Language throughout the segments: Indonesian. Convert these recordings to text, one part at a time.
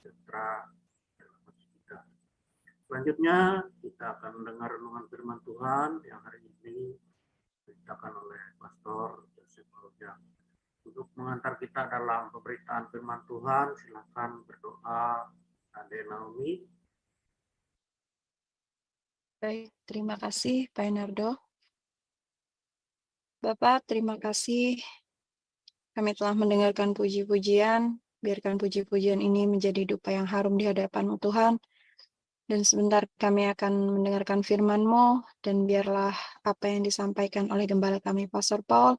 sejahtera dalam hati kita. Selanjutnya kita akan mendengar renungan firman Tuhan yang hari ini diceritakan oleh Pastor Joseph Ojang. Untuk mengantar kita dalam pemberitaan firman Tuhan, silakan berdoa Ade Naomi. Baik, terima kasih Pak Enardo. Bapak, terima kasih kami telah mendengarkan puji-pujian. Biarkan puji-pujian ini menjadi dupa yang harum di hadapan-Mu Tuhan. Dan sebentar kami akan mendengarkan firman-Mu, dan biarlah apa yang disampaikan oleh gembala kami, Pastor Paul,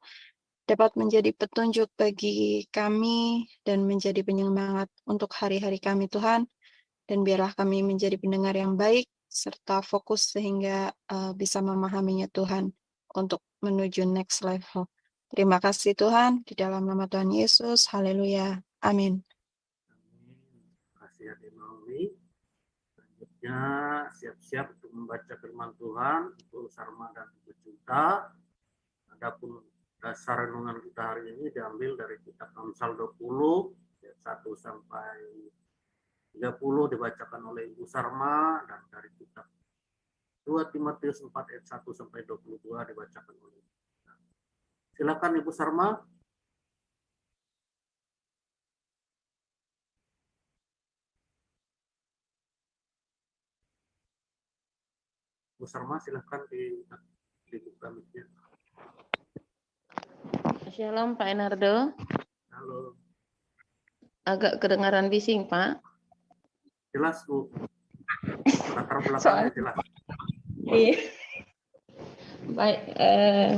dapat menjadi petunjuk bagi kami dan menjadi penyemangat untuk hari-hari kami, Tuhan. Dan biarlah kami menjadi pendengar yang baik, serta fokus sehingga bisa memahaminya, Tuhan, untuk menuju next level. Terima kasih Tuhan, di dalam nama Tuhan Yesus, haleluya, amin. Amin. Terima kasih Ade Naomi. Selanjutnya siap-siap untuk membaca firman Tuhan untuk Sarma dan Ibu Cinta. Adapun dasar renungan kita hari ini diambil dari kitab Amsal 20 ayat 1 sampai 30 dibacakan oleh Ibu Sarma, dan dari kitab 2 Timotius 4 ayat 1 sampai 22 dibacakan oleh Ibu. Silakan Ibu Sarma. Ibu Sarma silakan dibuka mic-nya. Shalom Pak Enardo. Halo. Agak kedengaran bising Pak. Jelas Bu. Latar belakangnya jelas. Iya. Baik,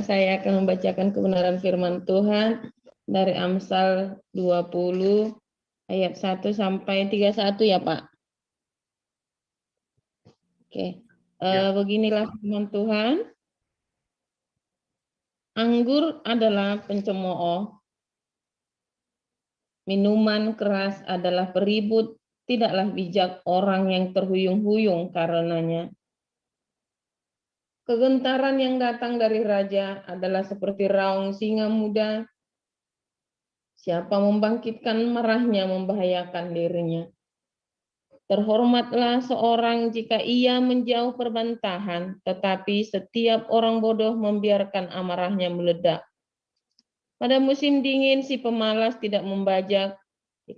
saya akan membacakan kebenaran firman Tuhan dari Amsal 20 ayat 1 sampai 31 ya Pak. Oke. Beginilah firman Tuhan. Anggur adalah pencemooh, minuman keras adalah peribut, tidaklah bijak orang yang terhuyung-huyung karenanya. Kegentaran yang datang dari raja adalah seperti raung singa muda. Siapa membangkitkan marahnya membahayakan dirinya. Terhormatlah seorang jika ia menjauh perbantahan, tetapi setiap orang bodoh membiarkan amarahnya meledak. Pada musim dingin si pemalas tidak membajak.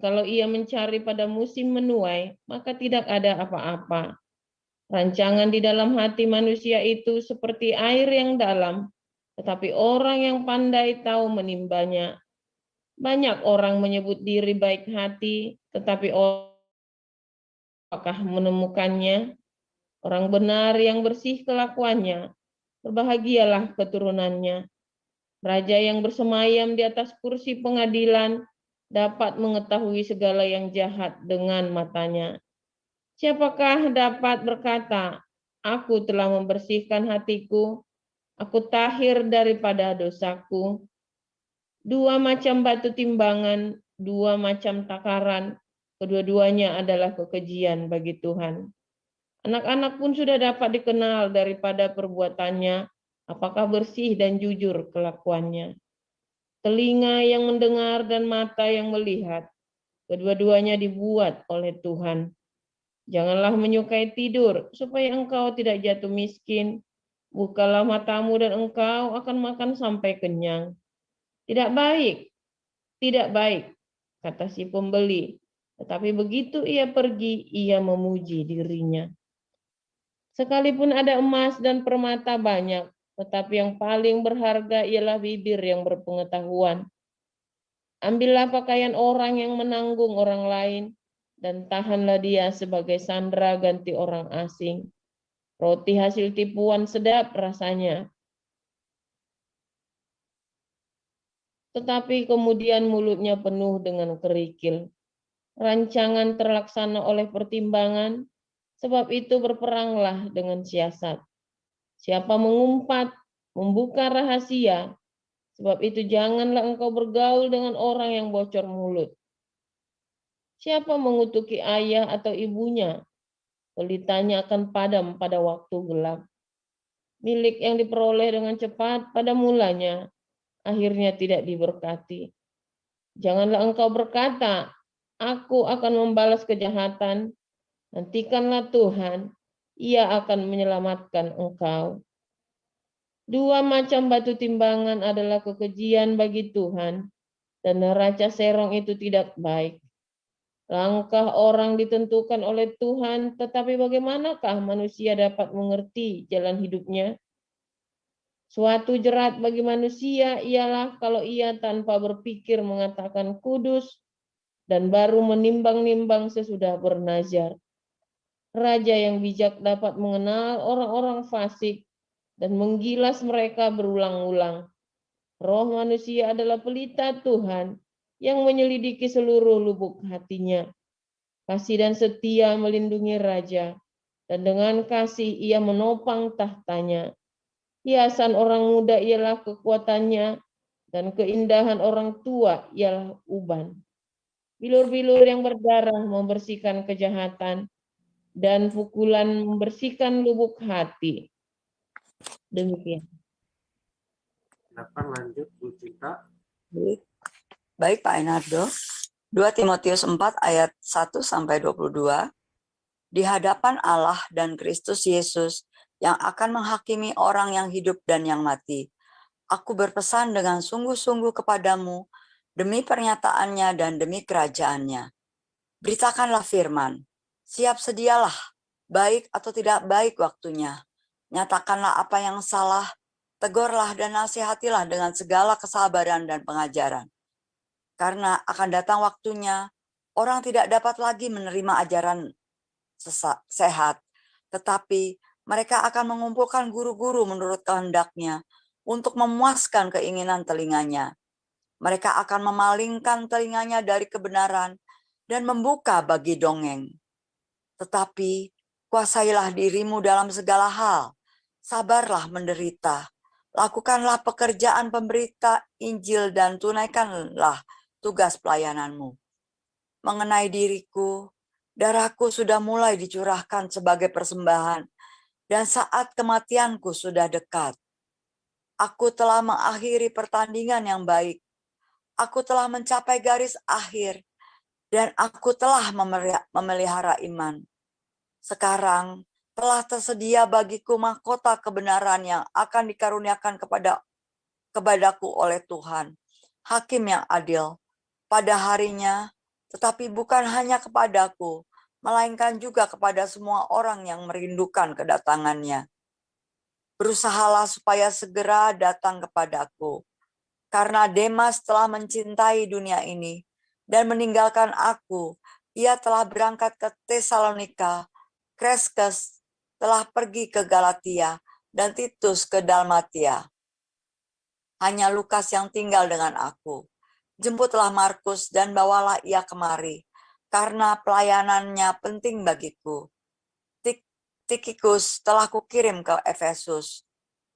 Kalau ia mencari pada musim menuai, maka tidak ada apa-apa. Rancangan di dalam hati manusia itu seperti air yang dalam, tetapi orang yang pandai tahu menimbanya. Banyak orang menyebut diri baik hati, tetapi apakah menemukannya? Orang benar yang bersih kelakuannya, berbahagialah keturunannya. Raja yang bersemayam di atas kursi pengadilan dapat mengetahui segala yang jahat dengan matanya. Siapakah dapat berkata, aku telah membersihkan hatiku, aku tahir daripada dosaku. Dua macam batu timbangan, dua macam takaran, kedua-duanya adalah kekejian bagi Tuhan. Anak-anak pun sudah dapat dikenal daripada perbuatannya, apakah bersih dan jujur kelakuannya. Telinga yang mendengar dan mata yang melihat, kedua-duanya dibuat oleh Tuhan. Janganlah menyukai tidur, supaya engkau tidak jatuh miskin. Bukalah matamu dan engkau akan makan sampai kenyang. Tidak baik, kata si pembeli. Tetapi begitu ia pergi, ia memuji dirinya. Sekalipun ada emas dan permata banyak, tetapi yang paling berharga ialah bibir yang berpengetahuan. Ambillah pakaian orang yang menanggung orang lain, dan tahanlah dia sebagai sandera ganti orang asing. Roti hasil tipuan sedap rasanya, tetapi kemudian mulutnya penuh dengan kerikil. Rancangan terlaksana oleh pertimbangan, sebab itu berperanglah dengan siasat. Siapa mengumpat, membuka rahasia, sebab itu janganlah engkau bergaul dengan orang yang bocor mulut. Siapa mengutuki ayah atau ibunya, pelitanya akan padam pada waktu gelap. Milik yang diperoleh dengan cepat pada mulanya, akhirnya tidak diberkati. Janganlah engkau berkata, aku akan membalas kejahatan. Nantikanlah Tuhan, Ia akan menyelamatkan engkau. Dua macam batu timbangan adalah kekejian bagi Tuhan, dan neraca serong itu tidak baik. Langkah orang ditentukan oleh Tuhan, tetapi bagaimanakah manusia dapat mengerti jalan hidupnya? Suatu jerat bagi manusia ialah kalau ia tanpa berpikir mengatakan kudus dan baru menimbang-nimbang sesudah bernazar. Raja yang bijak dapat mengenal orang-orang fasik dan menggilas mereka berulang-ulang. Roh manusia adalah pelita Tuhan yang menyelidiki seluruh lubuk hatinya. Kasih dan setia melindungi raja, dan dengan kasih ia menopang tahtanya. Hiasan orang muda ialah kekuatannya, dan keindahan orang tua ialah uban. Bilur-bilur yang berdarah membersihkan kejahatan, dan pukulan membersihkan lubuk hati. Demikian. Silakan lanjut, Bu Cinta. Baik Pak Enardo. 2 Timotius 4 ayat 1-22. Di hadapan Allah dan Kristus Yesus yang akan menghakimi orang yang hidup dan yang mati. Aku berpesan dengan sungguh-sungguh kepadamu demi pernyataannya dan demi kerajaannya. Beritakanlah firman. Siap sedialah, baik atau tidak baik waktunya. Nyatakanlah apa yang salah, tegurlah dan nasihatilah dengan segala kesabaran dan pengajaran. Karena akan datang waktunya, orang tidak dapat lagi menerima ajaran sehat, tetapi mereka akan mengumpulkan guru-guru menurut kehendaknya untuk memuaskan keinginan telinganya. Mereka akan memalingkan telinganya dari kebenaran dan membuka bagi dongeng. Tetapi kuasailah dirimu dalam segala hal, sabarlah menderita, lakukanlah pekerjaan pemberita Injil dan tunaikanlah tugas pelayananmu. Mengenai diriku, darahku sudah mulai dicurahkan sebagai persembahan, dan saat kematianku sudah dekat. Aku telah mengakhiri pertandingan yang baik. Aku telah mencapai garis akhir, dan aku telah memelihara iman. Sekarang telah tersedia bagiku mahkota kebenaran yang akan dikaruniakan kepadaku oleh Tuhan, Hakim yang adil, pada harinya, tetapi bukan hanya kepadaku, melainkan juga kepada semua orang yang merindukan kedatangannya. Berusahalah supaya segera datang kepadaku, karena Demas telah mencintai dunia ini dan meninggalkan aku. Ia telah berangkat ke Tesalonika, Kreskes telah pergi ke Galatia, dan Titus ke Dalmatia. Hanya Lukas yang tinggal dengan aku. Jemputlah Markus dan bawalah ia kemari, karena pelayanannya penting bagiku. Tikikus telah kukirim ke Efesus.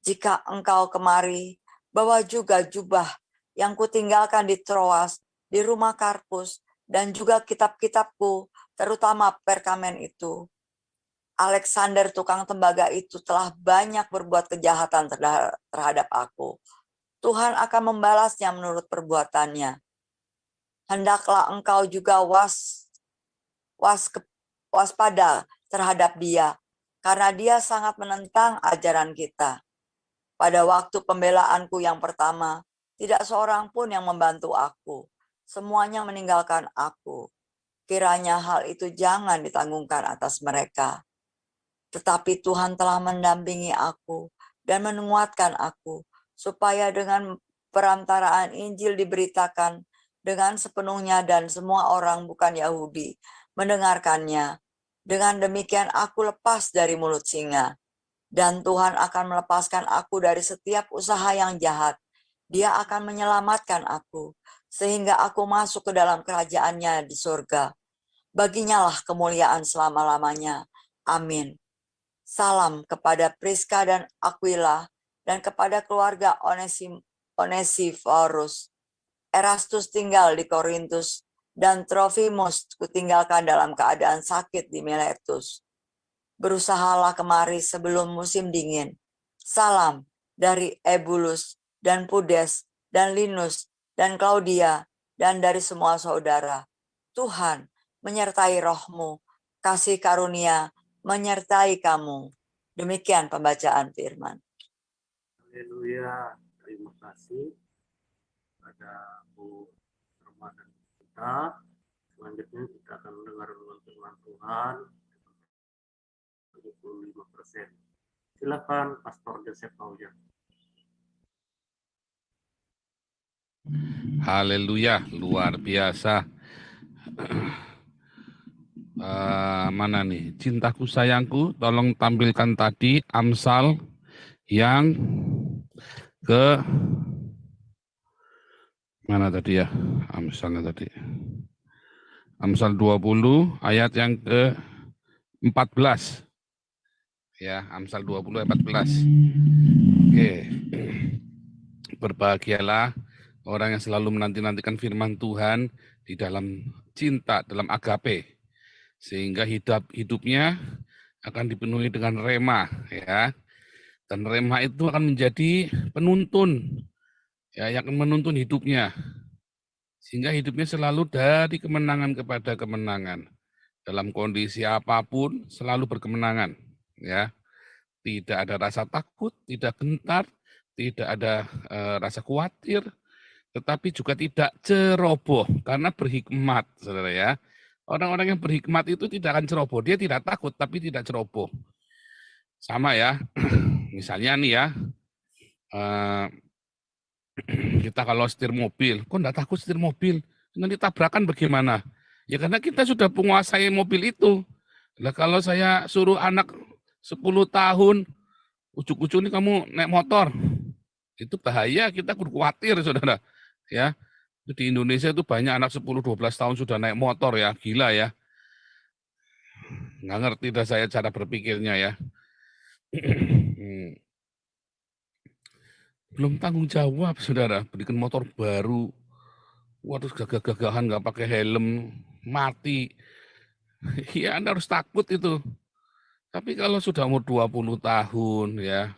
Jika engkau kemari, bawa juga jubah yang kutinggalkan di Troas, di rumah Karpus, dan juga kitab-kitabku, terutama perkamen itu. Alexander tukang tembaga itu telah banyak berbuat kejahatan terhadap aku. Tuhan akan membalasnya menurut perbuatannya. Hendaklah engkau juga waspada terhadap dia, karena dia sangat menentang ajaran kita. Pada waktu pembelaanku yang pertama, tidak seorang pun yang membantu aku. Semuanya meninggalkan aku. Kiranya hal itu jangan ditanggungkan atas mereka. Tetapi Tuhan telah mendampingi aku dan menguatkan aku, supaya dengan perantaraan Injil diberitakan dengan sepenuhnya dan semua orang bukan Yahudi mendengarkannya. Dengan demikian aku lepas dari mulut singa. Dan Tuhan akan melepaskan aku dari setiap usaha yang jahat. Dia akan menyelamatkan aku, sehingga aku masuk ke dalam kerajaannya di surga. Baginya lah kemuliaan selama-lamanya. Amin. Salam kepada Priska dan Aquila, dan kepada keluarga Onesiphorus. Erastus tinggal di Korintus, dan Trofimus kutinggalkan dalam keadaan sakit di Miletus. Berusahalah kemari sebelum musim dingin. Salam dari Ebulus dan Pudes dan Linus dan Claudia dan dari semua saudara. Tuhan menyertai rohmu, kasih karunia menyertai kamu. Demikian pembacaan firman. Haleluya. Terima kasih pada Bu Norma dan kita. Selanjutnya kita akan mendengar firman Tuhan 75%. Silakan Pastor Joseph Pauja. Haleluya, luar biasa. Mana nih? Cintaku sayangku, tolong tampilkan tadi Amsal yang ke mana tadi ya? Amsalnya tadi. Amsal 20 ayat yang ke 14. Ya, Amsal 20 ayat 14. Oke. Berbahagialah orang yang selalu menanti-nantikan firman Tuhan di dalam cinta, dalam agape. Sehingga hidupnya akan dipenuhi dengan rema, ya. Dan rema itu akan menjadi penuntun, ya, yang akan menuntun hidupnya. Sehingga hidupnya selalu dari kemenangan kepada kemenangan. Dalam kondisi apapun selalu berkemenangan, ya. Tidak ada rasa takut, tidak gentar, tidak ada rasa khawatir, tetapi juga tidak ceroboh karena berhikmat, saudara ya. Orang-orang yang berhikmat itu tidak akan ceroboh, dia tidak takut tapi tidak ceroboh. Sama ya, misalnya nih ya, kita kalau setir mobil, kok enggak takut setir mobil? Nanti tabrakan bagaimana? Ya karena kita sudah menguasai mobil itu. Lah kalau saya suruh anak 10 tahun, ujuk-ujuk nih kamu naik motor, itu bahaya, kita khawatir saudara. Ya, di Indonesia itu banyak anak 10-12 tahun sudah naik motor ya, gila ya. Nggak ngerti dah saya cara berpikirnya ya. Belum tanggung jawab saudara, berikan motor baru, waduh gagah-gagahan nggak pakai helm, mati. Ya Anda harus takut itu. Tapi kalau sudah umur 20 tahun ya,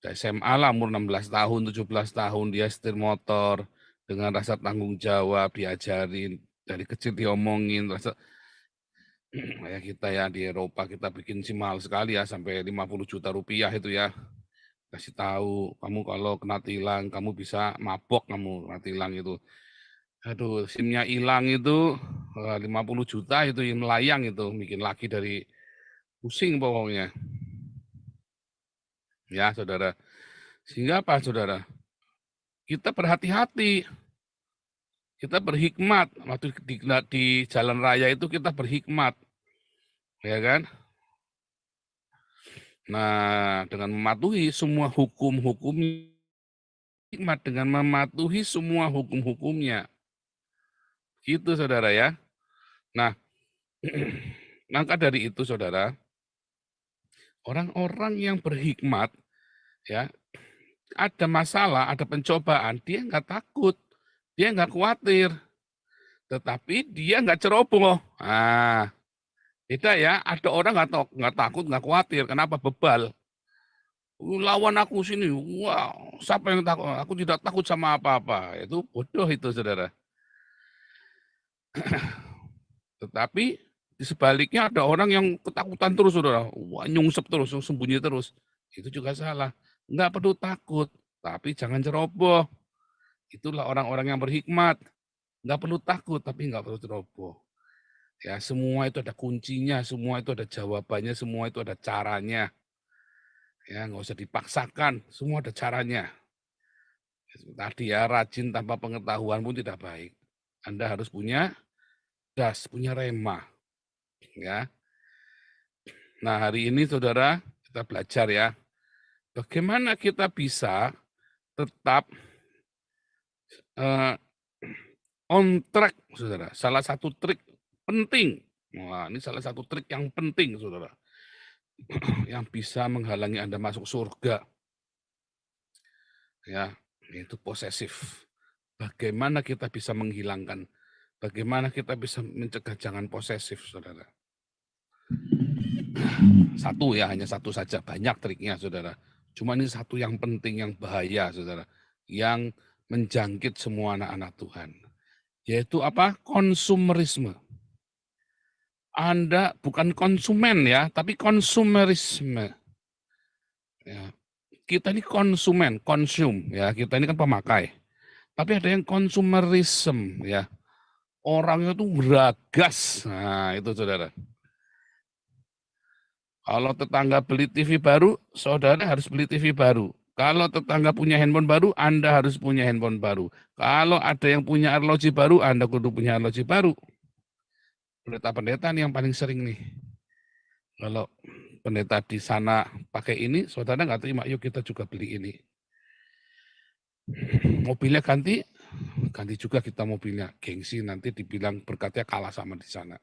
SMA lah umur 16 tahun, 17 tahun dia setir motor dengan rasa tanggung jawab, diajarin, dari kecil diomongin, rasa kayak kita ya di Eropa kita bikin SIM mahal sekali ya, sampai 50 juta rupiah itu ya. Kasih tahu, kamu kalau kena tilang, kamu bisa mabok kamu kena tilang itu. Aduh, SIM-nya hilang itu 50 juta itu yang melayang itu, bikin lagi dari pusing pokoknya. Ya, saudara. Sehingga apa, saudara? Kita berhati-hati. Kita berhikmat. Waktu di jalan raya itu kita berhikmat. Ya kan? Nah, dengan mematuhi semua hukum-hukum, hikmat dengan mematuhi semua hukum-hukumnya. Gitu, saudara ya. Nah, maka dari itu, saudara, orang-orang yang berhikmat, ya, ada masalah, ada pencobaan, dia nggak takut, dia nggak khawatir, tetapi dia nggak ceroboh. Nah, beda ya, ada orang nggak takut, nggak khawatir, kenapa? Bebal. Lawan aku sini, wah, siapa yang takut? Aku tidak takut sama apa-apa. Itu bodoh itu, saudara. Tetapi di sebaliknya ada orang yang ketakutan terus, saudara. Wah, nyungsep terus, sembunyi terus. Itu juga salah. Nggak perlu takut, tapi jangan ceroboh. Itulah orang-orang yang berhikmat. Nggak perlu takut, tapi nggak perlu ceroboh. Ya, semua itu ada kuncinya, semua itu ada jawabannya, semua itu ada caranya. Ya, nggak usah dipaksakan, semua ada caranya. Tadi ya, rajin tanpa pengetahuan pun tidak baik. Anda harus punya das, punya rema. Ya. Nah, hari ini saudara, kita belajar ya, bagaimana kita bisa tetap on track, saudara. Salah satu trik penting, wah, ini salah satu trik yang penting, saudara, yang bisa menghalangi Anda masuk surga. Ya, itu posesif. Bagaimana kita bisa menghilangkan, bagaimana kita bisa mencegah jangan posesif, saudara. Satu ya, hanya satu saja, banyak triknya, saudara. Cuma ini satu yang penting, yang bahaya, saudara, yang menjangkit semua anak-anak Tuhan. Yaitu apa? Konsumerisme. Anda bukan konsumen ya, tapi konsumerisme. Ya. Kita ini konsumen, konsum ya. Kita ini kan pemakai. Tapi ada yang konsumerisme ya. Orangnya tuh beragas. Nah, itu saudara. Kalau tetangga beli TV baru, saudara harus beli TV baru. Kalau tetangga punya handphone baru, Anda harus punya handphone baru. Kalau ada yang punya arloji baru, Anda kudu punya arloji baru. Pendeta-pendeta nih yang paling sering nih. Kalau pendeta di sana pakai ini, saudara nggak terima, yuk kita juga beli ini. Mobilnya ganti juga kita mobilnya. Gengsi nanti dibilang berkatnya kalah sama di sana.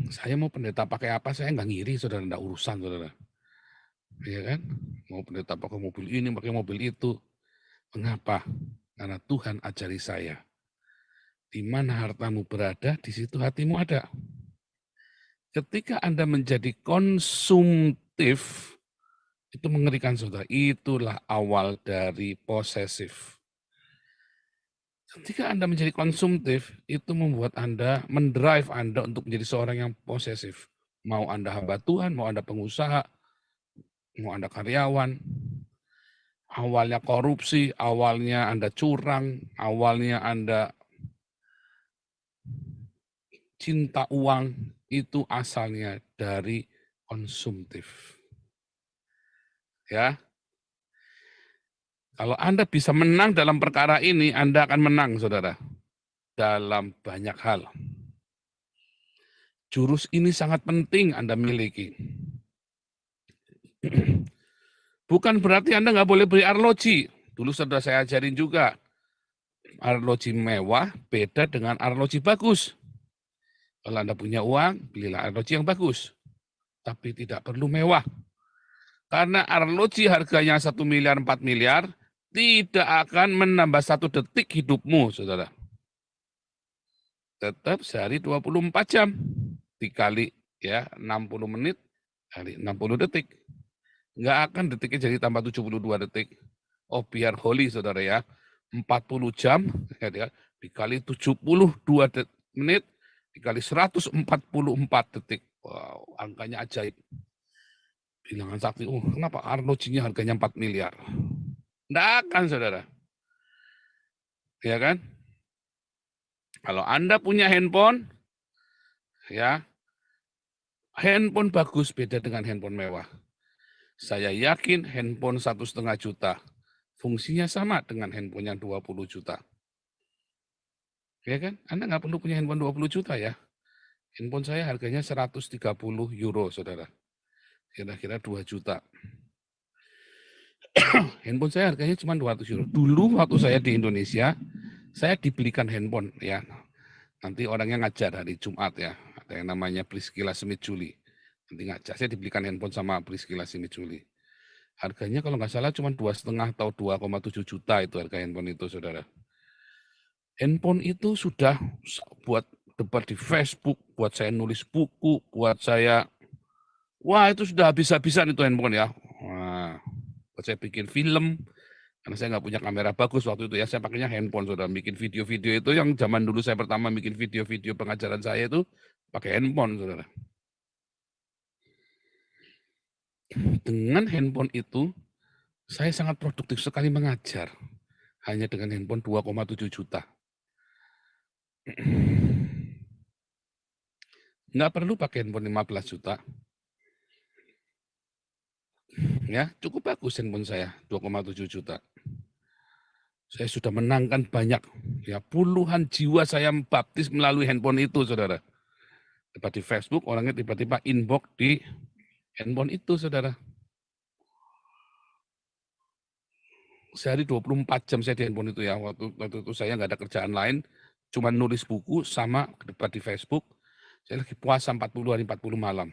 Saya mau pendeta pakai apa, saya nggak ngiri, saudara, nggak urusan, saudara. Iya kan? Mau pendeta pakai mobil ini, pakai mobil itu. Mengapa? Karena Tuhan ajari saya. Di mana hartamu berada, di situ hatimu ada. Ketika Anda menjadi konsumtif, itu mengerikan, saudara. Itulah awal dari posesif. Ketika Anda menjadi konsumtif, itu membuat Anda, mendrive Anda untuk menjadi seorang yang posesif. Mau Anda hamba Tuhan, mau Anda pengusaha, mau Anda karyawan, awalnya korupsi, awalnya Anda curang, awalnya Anda cinta uang, itu asalnya dari konsumtif. Ya. Kalau Anda bisa menang dalam perkara ini, Anda akan menang, saudara. Dalam banyak hal. Jurus ini sangat penting Anda miliki. Bukan berarti Anda nggak boleh beli arloji. Dulu sudah saya ajarin juga. Arloji mewah beda dengan arloji bagus. Kalau Anda punya uang, belilah arloji yang bagus. Tapi tidak perlu mewah. Karena arloji harganya 1 miliar, 4 miliar, tidak akan menambah 1 detik hidupmu, saudara. Tetap sehari 24 jam. Dikali ya 60 menit, kali 60 detik. Nggak akan detiknya jadi tambah 72 detik. Oh, biar holy, saudara ya. 40 jam, ya, dikali 72 menit, dikali 144 detik. Wow, angkanya ajaib. Bilangan sakti, kenapa arlojinya harganya 4 miliar? Nggak akan, saudara. Ya kan? Kalau Anda punya handphone, ya, handphone bagus beda dengan handphone mewah. Saya yakin handphone 1,5 juta, fungsinya sama dengan handphone yang 20 juta. Ya kan? Anda nggak perlu punya handphone 20 juta ya. Handphone saya harganya 130 euro, saudara. Kira-kira 2 juta. Handphone saya harganya cuma 200 euro. Dulu waktu saya di Indonesia, saya dibelikan handphone ya. Nanti orangnya ngajar hari Jumat ya. Ada yang namanya Priscilla Smith Julie. Nanti ngajar, saya dibelikan handphone sama Priscilla Smith Julie. Harganya kalau nggak salah cuma 2,5 atau 2,7 juta itu harga handphone itu, saudara. Handphone itu sudah buat debat di Facebook, buat saya nulis buku, buat saya, wah itu sudah habis-habisan itu handphone ya. Wah, buat saya bikin film, karena saya nggak punya kamera bagus waktu itu ya, saya pakainya handphone, saudara. Bikin video-video itu yang zaman dulu saya pertama bikin video-video pengajaran saya itu pakai handphone, saudara. Dengan handphone itu, saya sangat produktif sekali mengajar. Hanya dengan handphone 2,7 juta. Nggak perlu pakai handphone 15 juta. Ya, cukup bagus handphone saya, 2,7 juta. Saya sudah menangkan banyak, ya puluhan jiwa saya baptis melalui handphone itu, saudara. Tiba di Facebook, orangnya tiba-tiba inbox di handphone itu, saudara. Sehari 24 jam saya di handphone itu ya. Waktu itu saya nggak ada kerjaan lain, cuma nulis buku sama debat di Facebook. Saya lagi puasa 40 hari 40 malam.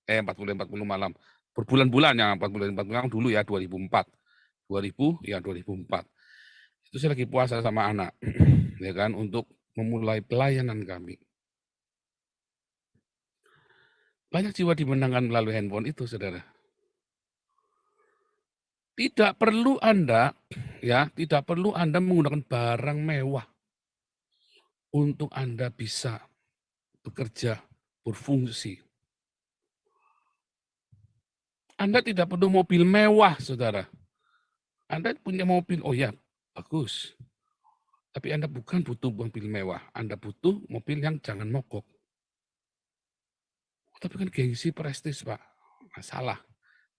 40 malam. Berbulan-bulan ya, 40 hari 40 malam dulu ya, 2004. 2004. Itu saya lagi puasa sama anak, ya kan, untuk memulai pelayanan kami. Banyak jiwa dimenangkan melalui handphone itu, saudara. Tidak perlu Anda menggunakan barang mewah untuk Anda bisa bekerja, berfungsi. Anda tidak perlu mobil mewah, saudara. Anda punya mobil, oh ya, bagus. Tapi Anda bukan butuh mobil mewah. Anda butuh mobil yang jangan mogok. Tapi kan gengsi prestis, Pak. Masalah.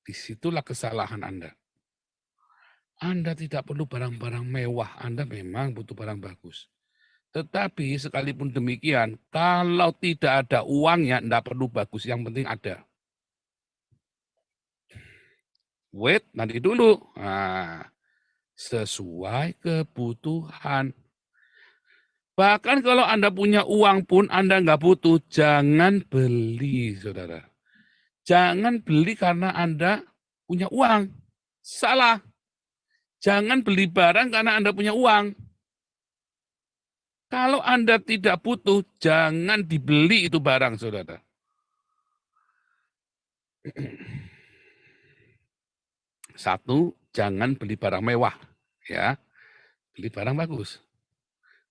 Disitulah kesalahan Anda. Anda tidak perlu barang-barang mewah. Anda memang butuh barang bagus. Tetapi sekalipun demikian, kalau tidak ada uangnya, tidak perlu bagus. Yang penting ada. Wait, nanti dulu. Nah, sesuai kebutuhan. Bahkan kalau Anda punya uang pun Anda nggak butuh, jangan beli, saudara. Jangan beli karena Anda punya uang. Salah. Jangan beli barang karena Anda punya uang. Kalau Anda tidak butuh, jangan dibeli itu barang, saudara. Satu, jangan beli barang mewah, ya. Beli barang bagus.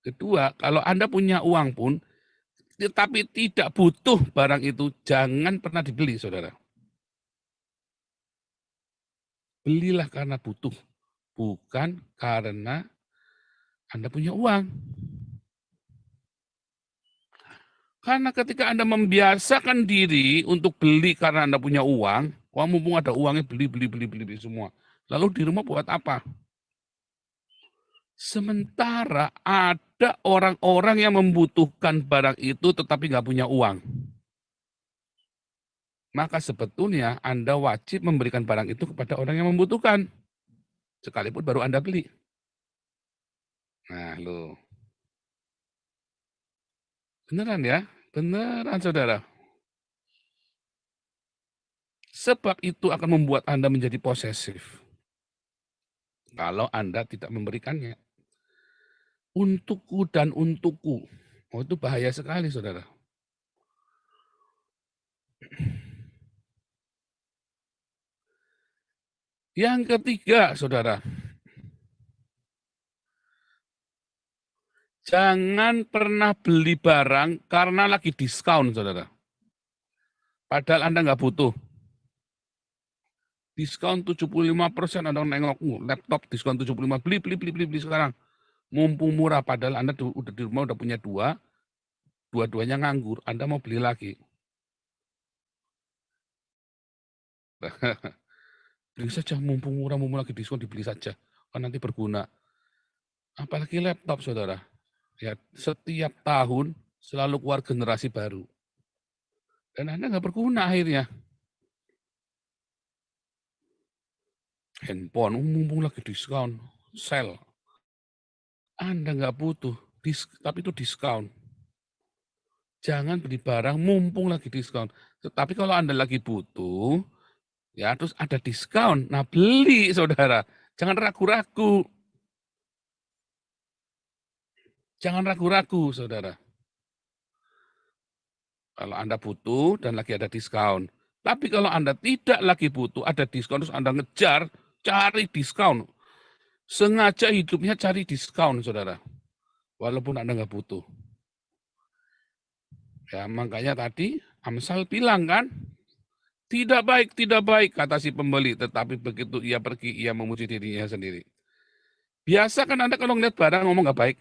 Kedua, kalau Anda punya uang pun, tetapi tidak butuh barang itu, jangan pernah dibeli, saudara. Belilah karena butuh, bukan karena Anda punya uang. Karena ketika Anda membiasakan diri untuk beli karena Anda punya uang, wah mumpung ada uangnya beli semua. Lalu di rumah buat apa? Sementara ada orang-orang yang membutuhkan barang itu tetapi nggak punya uang. Maka sebetulnya Anda wajib memberikan barang itu kepada orang yang membutuhkan. Sekalipun baru Anda beli. Nah, loh. Beneran ya? Beneran, saudara. Sebab itu akan membuat Anda menjadi posesif. Kalau Anda tidak memberikannya. Untukku dan untukku. Oh, itu bahaya sekali, saudara. Yang ketiga, saudara. Jangan pernah beli barang karena lagi diskon, saudara. Padahal Anda nggak butuh. Diskon 75%, Anda nengok, laptop diskon 75%, beli sekarang. Mumpung murah, padahal Anda udah di rumah udah punya dua-duanya nganggur, Anda mau beli lagi. Beli saja, mumpung murah, mumpung lagi diskon, dibeli saja. Kan nanti berguna. Apalagi laptop, saudara. Ya, setiap tahun selalu keluar generasi baru. Dan Anda nggak berguna akhirnya. Handphone, mumpung lagi diskon, sell. Anda nggak butuh, tapi itu diskon. Jangan beli barang mumpung lagi diskon. Tetapi kalau Anda lagi butuh, ya terus ada diskon, nah beli, saudara. Jangan ragu-ragu. Jangan ragu-ragu, saudara. Kalau Anda butuh dan lagi ada diskon. Tapi kalau Anda tidak lagi butuh, ada diskon, terus Anda ngejar, cari diskon. Sengaja hidupnya cari diskon, saudara. Walaupun Anda nggak butuh. Ya, makanya tadi Amsal bilang kan, tidak baik, kata si pembeli. Tetapi begitu ia pergi, ia memuji dirinya sendiri. Biasa kan Anda kalau ngeliat barang ngomong nggak baik.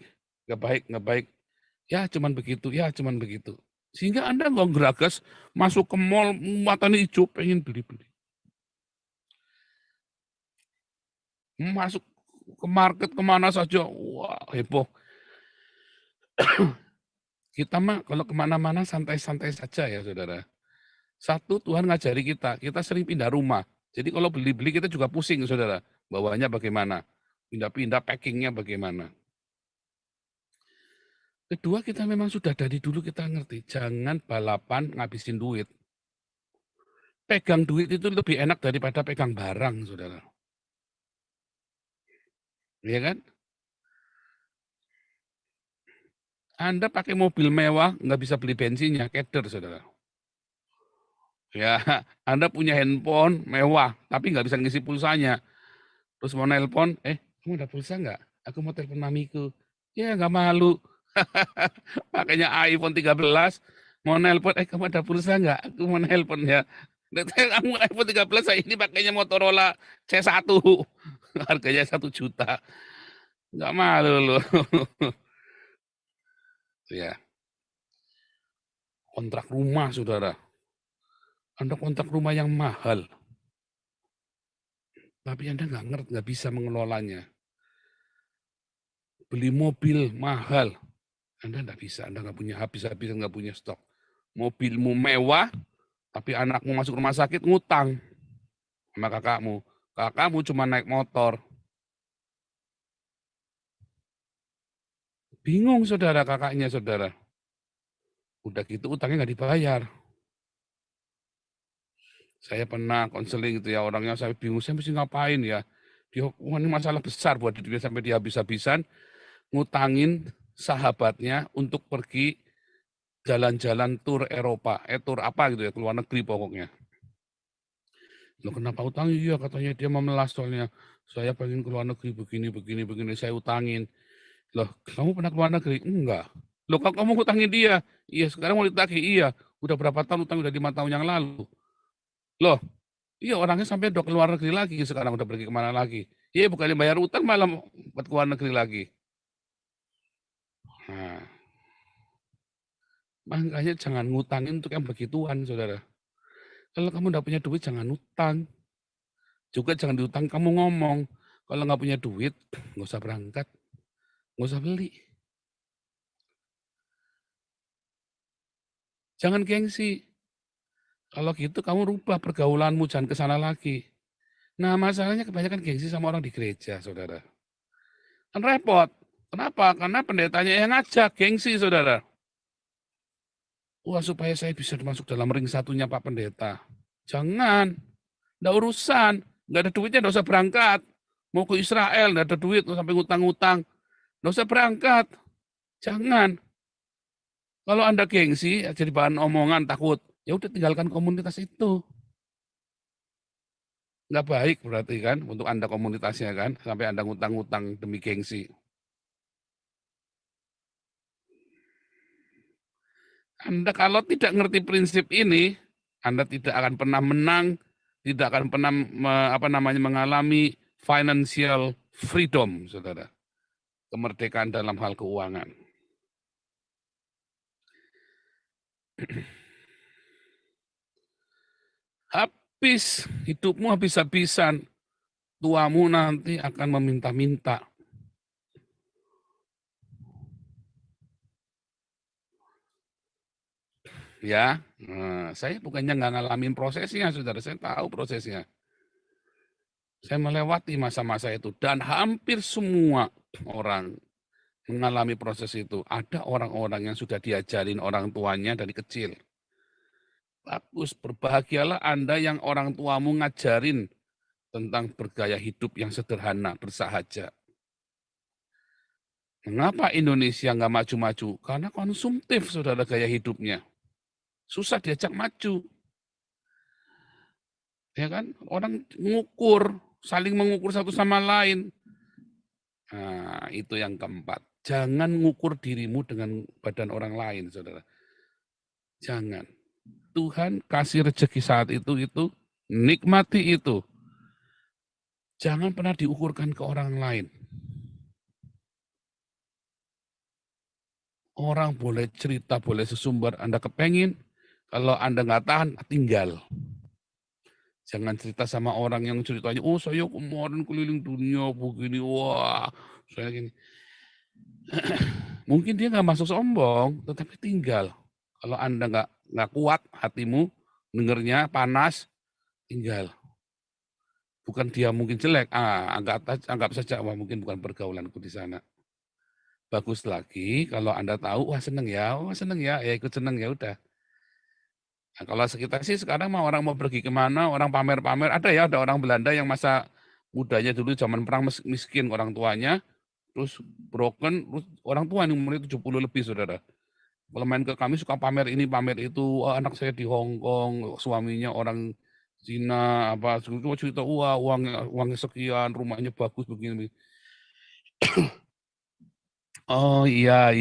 Ya cuman begitu. Sehingga Anda nggak geragas masuk ke mall, matanya hijau, pengen beli-beli. Masuk ke market kemana saja, wah heboh. Kita mah kalau kemana-mana santai-santai saja ya, saudara. Satu, Tuhan ngajari kita sering pindah rumah. Jadi kalau beli-beli kita juga pusing, saudara. Bawanya bagaimana, pindah-pindah packingnya bagaimana. Kedua, kita memang sudah dari dulu kita ngerti, jangan balapan ngabisin duit. Pegang duit itu lebih enak daripada pegang barang, saudara. Iya kan? Anda pakai mobil mewah, nggak bisa beli bensinnya, keder, saudara. Ya, Anda punya handphone mewah, tapi nggak bisa ngisi pulsanya. Terus mau nelpon, kamu ada pulsa nggak? Aku mau telepon mamiku. Ya nggak malu. Pakainya iPhone 13, mau nelpon, kamu ada pulsa nggak? Aku mau nelpon ya. Kamu iPhone 13, saya ini pakainya Motorola C1. Harganya 1 juta. Nggak malu loh. Ya. Kontrak rumah, saudara. Anda kontrak rumah yang mahal. Tapi Anda nggak ngerti, nggak bisa mengelolanya. Beli mobil mahal. Anda nggak bisa, Anda nggak punya habis-habisan, nggak punya stok. Mobilmu mewah, tapi anakmu masuk rumah sakit ngutang sama kakakmu. Kakakmu cuma naik motor. Bingung saudara kakaknya saudara. Udah gitu utangnya nggak dibayar. Saya pernah konseling gitu ya, orangnya saya bingung, saya mesti ngapain ya. Dia, ini masalah besar buat dia sampai dia habis-habisan ngutangin sahabatnya untuk pergi jalan-jalan tur Eropa, tur apa gitu ya, ke luar negeri pokoknya. Loh kenapa utang? Iya katanya dia memelas soalnya. Saya pengen ke luar negeri begini, saya utangin. Loh kamu pernah ke luar negeri? Enggak. Loh kamu utangin dia? Iya sekarang mau ditagih? Iya. Udah berapa tahun utang? Udah 5 tahun yang lalu. Loh iya orangnya sampai udah ke luar negeri lagi sekarang udah pergi kemana lagi. Iya bukannya bayar utang malah buat ke luar negeri lagi. Nah, makanya jangan ngutangin untuk yang begituan saudara. Kalau kamu udah punya duit jangan utang. Juga jangan diutang kamu ngomong. Kalau nggak punya duit, nggak usah berangkat, nggak usah beli. Jangan gengsi. Kalau gitu kamu rubah pergaulanmu, jangan ke sana lagi. Nah masalahnya kebanyakan gengsi sama orang di gereja, saudara. Kan repot. Kenapa? Karena pendetanya yang ngajak, gengsi, saudara. Wah supaya saya bisa masuk dalam ring satunya Pak Pendeta. Jangan. Nggak urusan. Nggak ada duitnya, nggak usah berangkat. Mau ke Israel, nggak ada duit, sampai ngutang-ngutang. Nggak usah berangkat. Jangan. Kalau Anda gengsi, jadi bahan omongan, takut. Ya udah tinggalkan komunitas itu. Nggak baik berarti kan, untuk Anda komunitasnya kan, sampai Anda ngutang-ngutang demi gengsi. Anda kalau tidak ngerti prinsip ini, Anda tidak akan pernah menang, tidak akan pernah mengalami financial freedom, saudara. Kemerdekaan dalam hal keuangan. Habis hidupmu habis-habisan, tuamu nanti akan meminta-minta. Ya, saya bukannya nggak ngalamin prosesnya, saudara. Saya tahu prosesnya. Saya melewati masa-masa itu dan hampir semua orang mengalami proses itu. Ada orang-orang yang sudah diajarin orang tuanya dari kecil. Bagus, berbahagialah Anda yang orang tuamu ngajarin tentang bergaya hidup yang sederhana, bersahaja. Mengapa Indonesia nggak maju-maju? Karena konsumtif, saudara, gaya hidupnya. Susah diajak maju. Ya kan? Orang mengukur, saling mengukur satu sama lain. Nah, itu yang keempat. Jangan mengukur dirimu dengan badan orang lain, saudara. Jangan. Tuhan kasih rezeki saat itu, nikmati itu. Jangan pernah diukurkan ke orang lain. Orang boleh cerita, boleh sesumbar, Anda kepengen, kalau Anda nggak tahan, tinggal. Jangan cerita sama orang yang ceritanya, oh saya kemarin keliling dunia begini, wah saya gini. Mungkin dia nggak masuk sombong, tetapi tinggal. Kalau Anda nggak kuat hatimu, dengernya panas, tinggal. Bukan dia mungkin jelek, anggap saja wah mungkin bukan pergaulanku di sana. Bagus lagi kalau Anda tahu, wah seneng ya ikut seneng ya udah. Nah, kalau sekitar sih sekarang orang mau pergi kemana, orang pamer-pamer, ada orang Belanda yang masa mudanya dulu zaman perang miskin orang tuanya, terus broken, terus orang tua yang umurnya 70 lebih, saudara. Kalau main ke kami suka pamer ini, pamer itu, anak saya di Hong Kong, suaminya orang Cina apa cerita wah uangnya sekian, rumahnya bagus begini. Oh iya.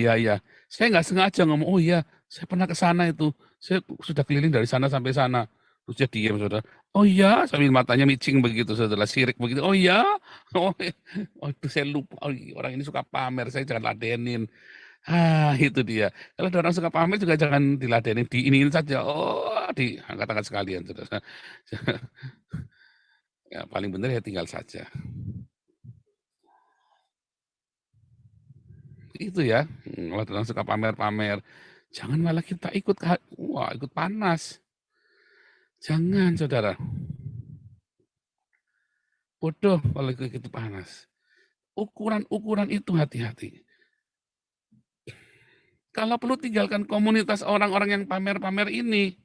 Saya nggak sengaja ngomong, oh iya, saya pernah ke sana itu. Saya sudah keliling dari sana sampai sana. Terus dia diam, saudara. Oh iya, sambil matanya micing begitu, saudara. Sirik begitu. Oh iya. Oh itu saya lupa. Oh, orang ini suka pamer, saya jangan ladenin. Itu dia. Kalau ada orang suka pamer juga jangan diladenin, diiniin saja. Oh, diangkat-angkat sekalian, saudara. Ya, paling benar ya tinggal saja. Itu ya, kalau orang suka pamer-pamer, jangan malah kita ikut panas. Jangan, saudara. Bodoh kalau ikut panas. Ukuran itu hati-hati. Kalau perlu tinggalkan komunitas orang-orang yang pamer-pamer ini.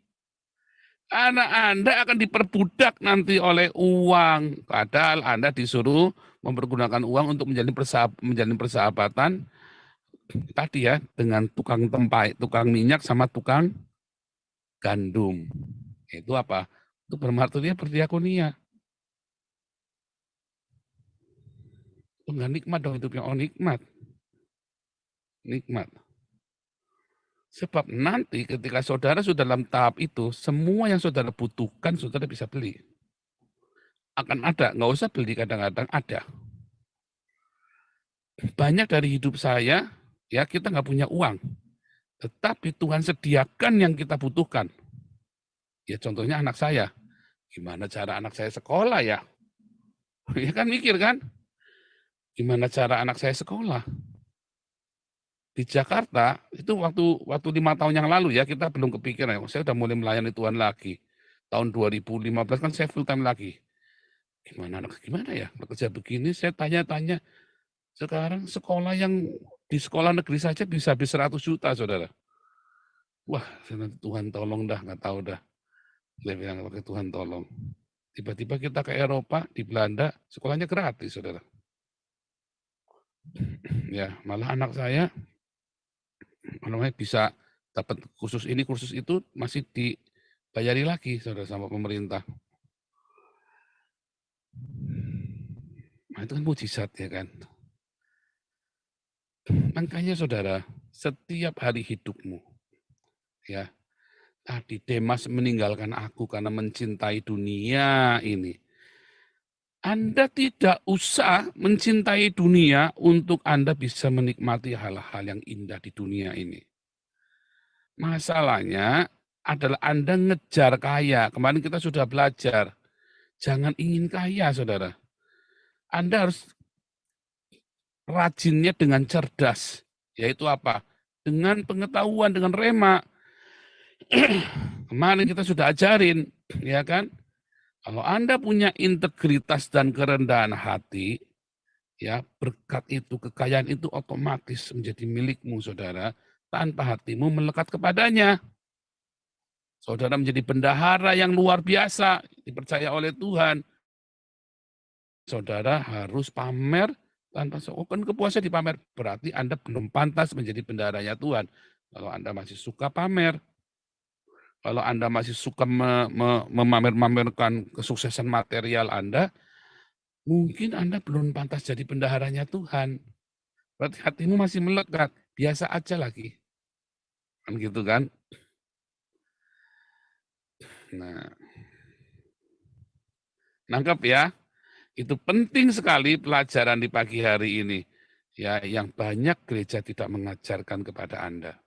Anak Anda akan diperbudak nanti oleh uang. Padahal Anda disuruh mempergunakan uang untuk menjalin persahabatan tadi ya, dengan tukang tempai, tukang minyak sama tukang gandum. Itu apa? Itu bermartabat berdiakonia. Enggak nikmat dong hidupnya. Oh nikmat. Nikmat. Sebab nanti ketika saudara sudah dalam tahap itu, semua yang saudara butuhkan saudara bisa beli. Akan ada, nggak usah beli, kadang-kadang ada. Banyak dari hidup saya, ya kita nggak punya uang. Tetapi Tuhan sediakan yang kita butuhkan. Ya contohnya anak saya. Gimana cara anak saya sekolah ya? Ya kan mikir kan? Gimana cara anak saya sekolah? Di Jakarta itu waktu 5 tahun yang lalu ya, kita belum kepikiran. Saya udah mulai melayani Tuhan lagi. Tahun 2015 kan saya full time lagi. Gimana ya bekerja begini, saya tanya-tanya. Sekarang sekolah yang di sekolah negeri saja bisa habis 100 juta, saudara. Wah, Tuhan tolong dah, nggak tahu dah. Saya bilang, pakai Tuhan tolong. Tiba-tiba kita ke Eropa, di Belanda, sekolahnya gratis, saudara. Ya, malah anak saya bisa dapat kursus ini, kursus itu, masih dibayari lagi, saudara, sama pemerintah. Nah, itu kan mujizat ya kan. Makanya saudara, setiap hari hidupmu, ya, tadi Demas meninggalkan aku karena mencintai dunia ini. Anda tidak usah mencintai dunia untuk Anda bisa menikmati hal-hal yang indah di dunia ini. Masalahnya adalah Anda ngejar kaya. Kemarin kita sudah belajar. Jangan ingin kaya, saudara. Anda harus rajinnya dengan cerdas. Yaitu apa? Dengan pengetahuan, dengan rema. Kemarin kita sudah ajarin, ya kan? Kalau Anda punya integritas dan kerendahan hati, ya berkat itu, kekayaan itu otomatis menjadi milikmu, saudara, tanpa hatimu melekat kepadanya. Saudara menjadi bendahara yang luar biasa, dipercaya oleh Tuhan. Saudara harus pamer tanpa kan kepuasan dipamer, berarti Anda belum pantas menjadi bendaharanya Tuhan. Kalau Anda masih suka pamer, kalau Anda masih suka memamer-mamerkan kesuksesan material Anda, mungkin Anda belum pantas jadi bendaharanya Tuhan. Berarti hatimu masih melekat, biasa aja lagi. Kan gitu kan? Nah, nangkep ya? Itu penting sekali pelajaran di pagi hari ini. Ya, yang banyak gereja tidak mengajarkan kepada Anda.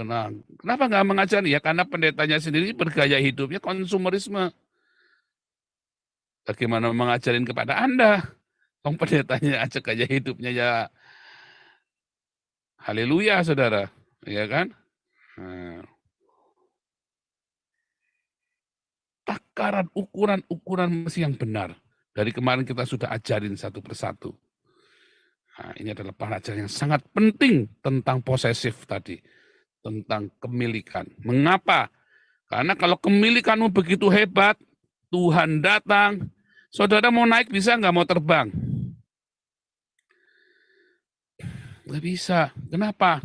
Kenapa nggak mengajar? Ya karena pendetanya sendiri bergaya hidupnya konsumerisme. Bagaimana mengajarin kepada Anda? Pendetanya aja gaya hidupnya ya haleluya, saudara. Ya kan? Nah. Takaran ukuran mesti yang benar. Dari kemarin kita sudah ajarin satu persatu. Nah, ini adalah pelajaran yang sangat penting tentang posesif tadi. Tentang kemilikan. Mengapa? Karena kalau kemilikanmu begitu hebat, Tuhan datang, saudara mau naik bisa nggak mau terbang? Nggak bisa. Kenapa?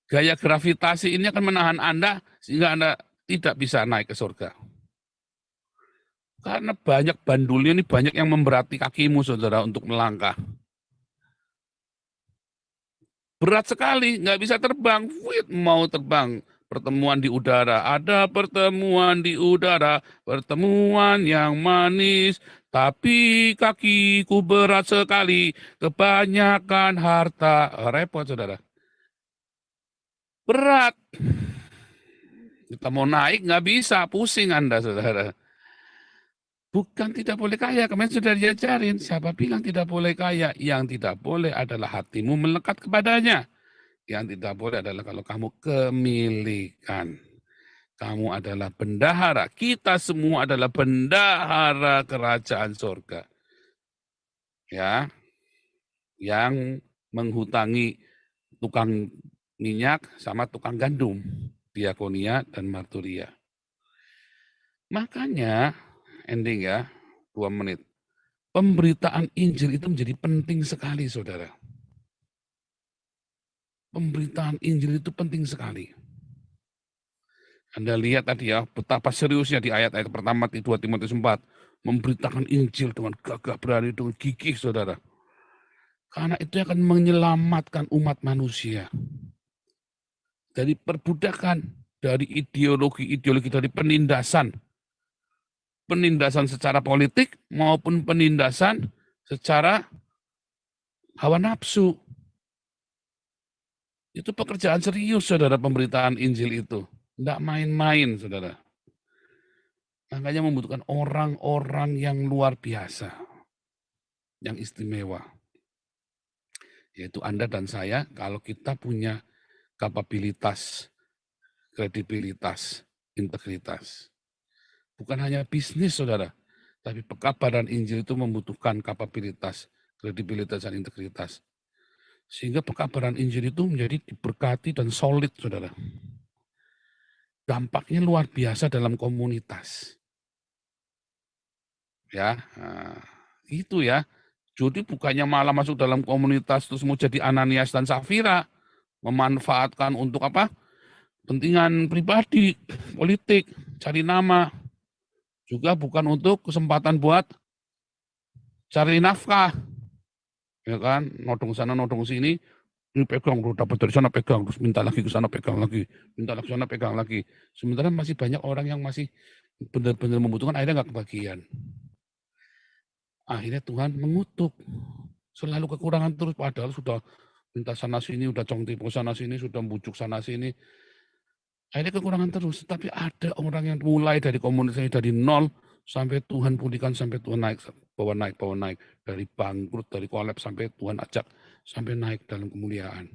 Gaya gravitasi ini akan menahan Anda sehingga Anda tidak bisa naik ke surga. Karena banyak bandulnya ini, banyak yang memberati kakimu, saudara, untuk melangkah. Berat sekali, nggak bisa terbang. Wih, mau terbang. Pertemuan di udara, ada pertemuan di udara, pertemuan yang manis, tapi kakiku berat sekali, kebanyakan harta. Repot, saudara. Berat. Kita mau naik nggak bisa, pusing Anda, saudara. Bukan tidak boleh kaya, kemarin sudah diajarin. Siapa bilang tidak boleh kaya? Yang tidak boleh adalah hatimu melekat kepadanya. Yang tidak boleh adalah kalau kamu kemilikan. Kamu adalah bendahara. Kita semua adalah bendahara kerajaan surga. Ya, yang menghutangi tukang minyak sama tukang gandum, Diakonia dan Marturia. Makanya ending ya, 2 menit. Pemberitaan Injil itu menjadi penting sekali, saudara. Pemberitaan Injil itu penting sekali. Anda lihat tadi ya, betapa seriusnya di ayat-ayat pertama di 2 Timotius 4. Memberitakan Injil dengan gagah berani, dengan gigih, saudara. Karena itu akan menyelamatkan umat manusia. Dari perbudakan, dari ideologi-ideologi, dari penindasan. Penindasan secara politik maupun penindasan secara hawa nafsu. Itu pekerjaan serius, saudara, pemberitaan Injil itu. Tidak main-main, saudara. Makanya membutuhkan orang-orang yang luar biasa, yang istimewa. Yaitu Anda dan saya, kalau kita punya kapabilitas, kredibilitas, integritas. Bukan hanya bisnis, saudara, tapi pekabaran Injil itu membutuhkan kapabilitas, kredibilitas, dan integritas. Sehingga pekabaran Injil itu menjadi diberkati dan solid, saudara. Dampaknya luar biasa dalam komunitas. Ya, nah, itu ya. Jadi bukannya malah masuk dalam komunitas terus mau jadi Ananias dan Safira, memanfaatkan untuk apa? Kepentingan pribadi, politik, cari nama. Juga bukan untuk kesempatan buat cari nafkah. Ya kan, nodong sana, nodong sini, ini pegang, dapat dari sana pegang, terus minta lagi ke sana pegang lagi, minta lagi ke sana pegang lagi. Sementara masih banyak orang yang masih benar-benar membutuhkan, akhirnya nggak kebagian. Akhirnya Tuhan mengutuk. Selalu kekurangan terus, padahal sudah minta sana sini, udah congtipo sana sini, sudah bujuk sana sini. Akhirnya kekurangan terus. Tapi ada orang yang mulai dari komunitasnya dari nol sampai Tuhan pulihkan, sampai Tuhan naik, bawa naik. Dari bangkrut, dari kolaps sampai Tuhan ajak sampai naik dalam kemuliaan.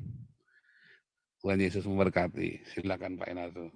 Tuhan Yesus memberkati. Silakan Pak Enardo.